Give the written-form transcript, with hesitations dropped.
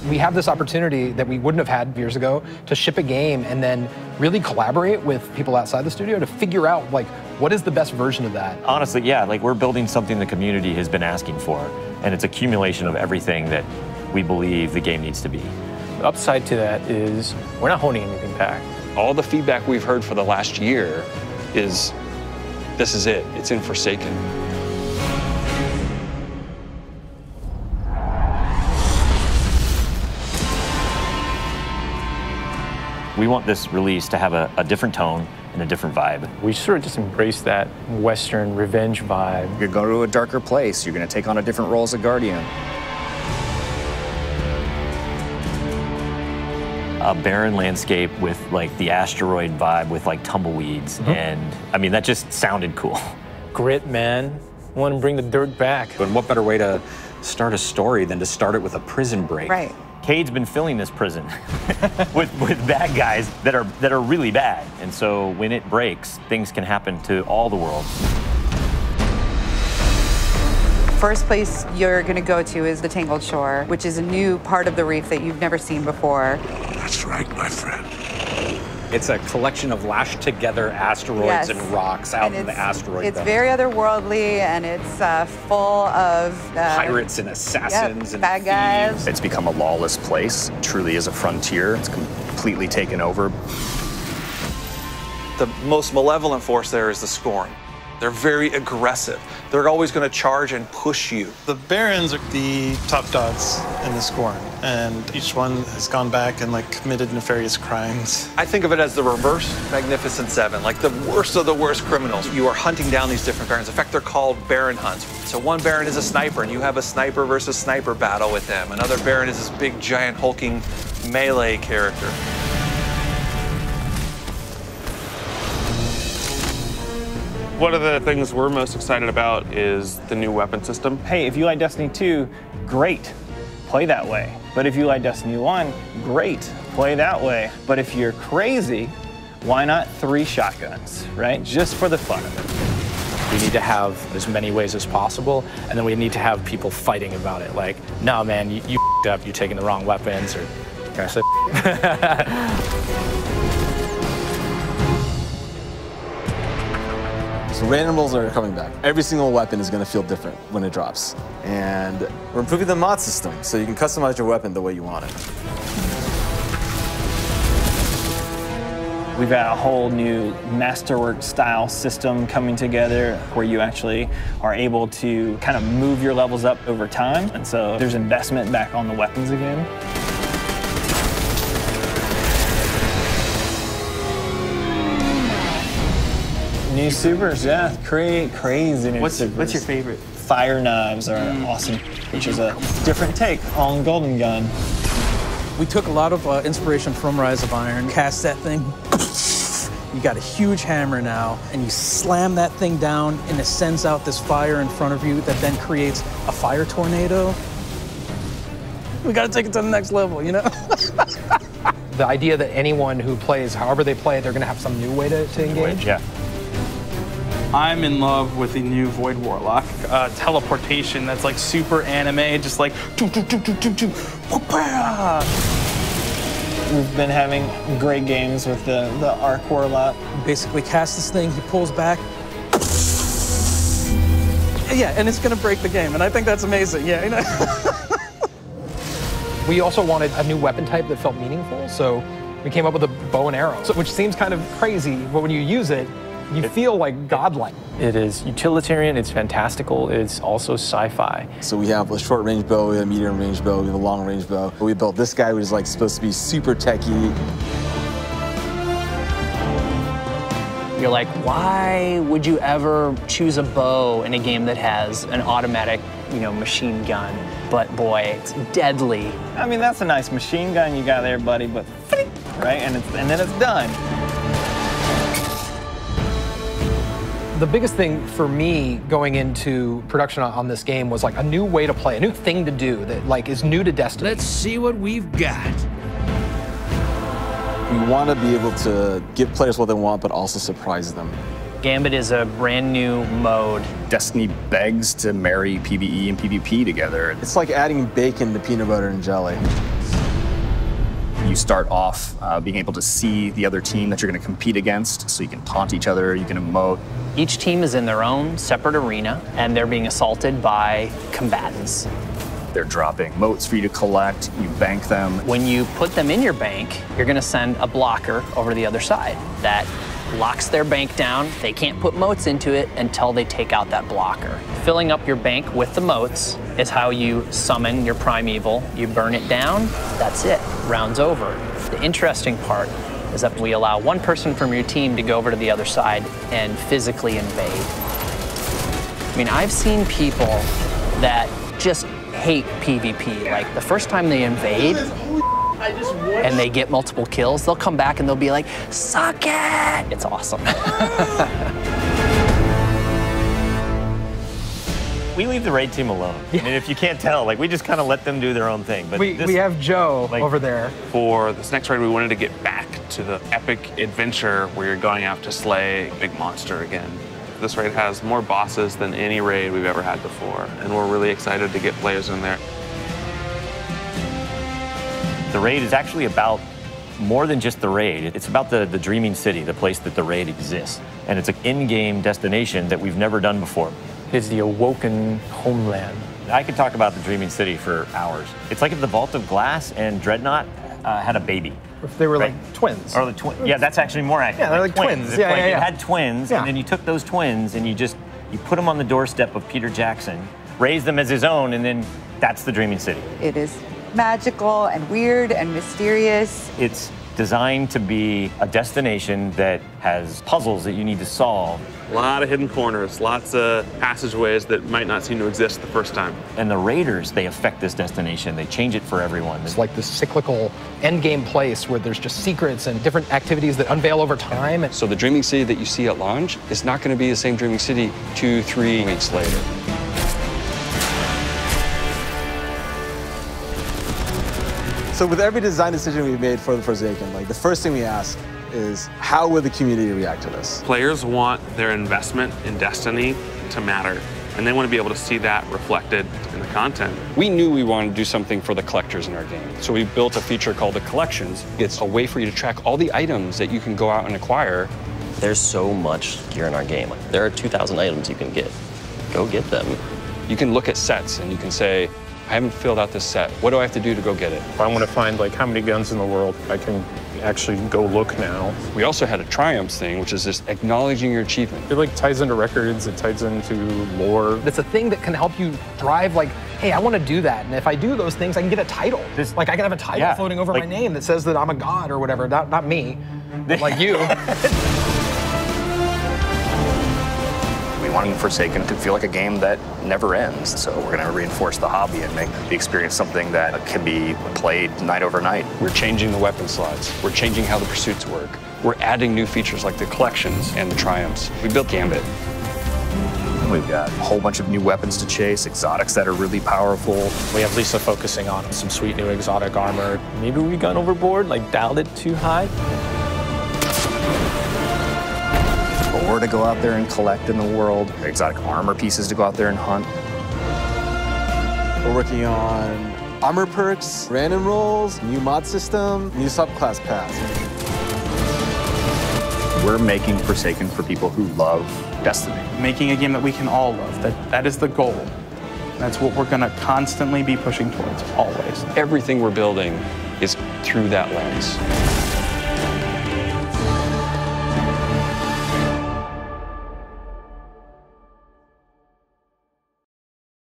We have this opportunity that we wouldn't have had years ago to ship a game and then really collaborate with people outside the studio to figure out, like, what is the best version of that? Honestly, yeah, like we're building something the community has been asking for, and it's accumulation of everything that we believe the game needs to be. The upside to that is we're not holding anything back. All the feedback we've heard for the last year is, this is it, it's in Forsaken. We want this release to have a different tone and a different vibe. We sort of just embrace that Western revenge vibe. You're going to a darker place. You're going to take on a different role as a Guardian. A barren landscape with like the asteroid vibe with like tumbleweeds. And I mean, that just sounded cool. Grit, man. I want to bring the dirt back. And what better way to start a story than to start it with a prison break? Right. Cade's been filling this prison with bad guys that are really bad. And so when it breaks, things can happen to all the world. First place you're going to go to is the Tangled Shore, which is a new part of the reef that you've never seen before. That's right, my friend. It's a collection of lashed together asteroids and rocks out in the asteroid It's belt. very otherworldly, and it's full of pirates and assassins and bad guys. It's become a lawless place. It truly is a frontier. It's completely taken over. The most malevolent force there is the Scorn. They're very aggressive. They're always going to charge and push you. The Barons are the top dogs in the Scorn, and each one has gone back and like committed nefarious crimes. I think of it as the reverse Magnificent Seven, like the worst of the worst criminals. You are hunting down these different Barons. In fact, they're called Baron hunts. So one Baron is a sniper, and you have a sniper versus sniper battle with them. Another Baron is this big, giant, hulking melee character. One of the things we're most excited about is the new weapon system. Hey, if you like Destiny 2, great, play that way. But if you like Destiny 1, great, play that way. But if you're crazy, why not 3 shotguns, right? Just for the fun of it. We need to have as many ways as possible, and then we need to have people fighting about it. Like, no, man, you f***ed up, you're taking the wrong weapons, or can I say So randomables are coming back. Every single weapon is going to feel different when it drops. And we're improving the mod system, so you can customize your weapon the way you want it. We've got a whole new masterwork style system coming together where you actually are able to kind of move your levels up over time. And so there's investment back on the weapons again. New supers, yeah, crazy new supers. What's your favorite? Fire knives are awesome, which is a different take on Golden Gun. We took a lot of inspiration from Rise of Iron, cast that thing. You got a huge hammer now, and you slam that thing down, and it sends out this fire in front of you that then creates a fire tornado. We gotta take it to the next level, you know? The idea that anyone who plays, however they play, they're gonna have some new way to engage. Yeah. I'm in love with the new Void Warlock teleportation that's like super anime, just like We've been having great games with the Arc Warlock. Basically cast this thing, he pulls back. Yeah, and it's gonna break the game, and I think that's amazing, yeah. You know? We also wanted a new weapon type that felt meaningful, so we came up with a bow and arrow, which seems kind of crazy, but when you use it, you feel like godlike. It is utilitarian, it's fantastical, it's also sci-fi. So we have a short range bow, we have a medium range bow, we have a long range bow. We built this guy who's like supposed to be super techie. You're like, why would you ever choose a bow in a game that has an automatic, machine gun? But boy, it's deadly. I mean, that's a nice machine gun you got there, buddy, but right, and then it's done. The biggest thing for me going into production on this game was like a new way to play, a new thing to do that like is new to Destiny. Let's see what we've got. We want to be able to give players what they want, but also surprise them. Gambit is a brand new mode. Destiny begs to marry PvE and PvP together. It's like adding bacon to peanut butter and jelly. You start off being able to see the other team that you're going to compete against, so you can taunt each other, you can emote. Each team is in their own separate arena, and they're being assaulted by combatants. They're dropping motes for you to collect, you bank them. When you put them in your bank, you're gonna send a blocker over to the other side. That locks their bank down. They can't put motes into it until they take out that blocker. Filling up your bank with the motes is how you summon your primeval. You burn it down, that's it, round's over. The interesting part is that we allow one person from your team to go over to the other side and physically invade. I mean, I've seen people that just hate PvP. Like, the first time they invade and they get multiple kills, they'll come back and they'll be like, suck it! It's awesome. We leave the raid team alone. I mean, if you can't tell, like, we just kind of let them do their own thing. But we have Joe over there. For this next raid, we wanted to get back to the epic adventure where you're going out to slay a big monster again. This raid has more bosses than any raid we've ever had before, and we're really excited to get players in there. The raid is actually about more than just the raid. It's about the dreaming city, the place that the raid exists. And it's an in-game destination that we've never done before. It's the awoken homeland. I could talk about the dreaming city for hours. It's like if the Vault of Glass and Dreadnought had a baby. If they were like twins. Or the twins. Yeah, that's actually more accurate. Yeah, they're like twins. If, Yeah, like, yeah, yeah. It had twins, and then you took those twins and you put them on the doorstep of Peter Jackson, raised them as his own, and then that's the dreaming city. It is magical and weird and mysterious. It's designed to be a destination that has puzzles that you need to solve. A lot of hidden corners, lots of passageways that might not seem to exist the first time. And the raiders, they affect this destination. They change it for everyone. It's like this cyclical endgame place where there's just secrets and different activities that unveil over time. So the dreaming city that you see at launch is not going to be the same dreaming city 2-3 weeks later. So with every design decision we've made for the Forsaken, like the first thing we ask is how will the community react to this? Players want their investment in Destiny to matter, and they want to be able to see that reflected in the content. We knew we wanted to do something for the collectors in our game, so we built a feature called the Collections. It's a way for you to track all the items that you can go out and acquire. There's so much gear in our game. There are 2,000 items you can get. Go get them. You can look at sets and you can say, I haven't filled out this set. What do I have to do to go get it? If I want to find like how many guns in the world, I can actually go look now. We also had a triumphs thing, which is just acknowledging your achievement. It like ties into records, it ties into lore. It's a thing that can help you drive like, hey, I want to do that. And if I do those things, I can get a title. Like I can have a title floating over my name that says that I'm a god or whatever. Not me, but like you. We want Forsaken to feel like a game that never ends. So we're going to reinforce the hobby and make the experience something that can be played night over night. We're changing the weapon slots. We're changing how the pursuits work. We're adding new features like the collections and the triumphs. We built Gambit. We've got a whole bunch of new weapons to chase, exotics that are really powerful. We have Lisa focusing on some sweet new exotic armor. Maybe we gone overboard, like dialed it too high. Ore to go out there and collect in the world, exotic armor pieces to go out there and hunt. We're working on armor perks, random rolls, new mod system, new subclass paths. We're making Forsaken for people who love Destiny. Making a game that we can all love, that is the goal. That's what we're gonna constantly be pushing towards, always. Everything we're building is through that lens.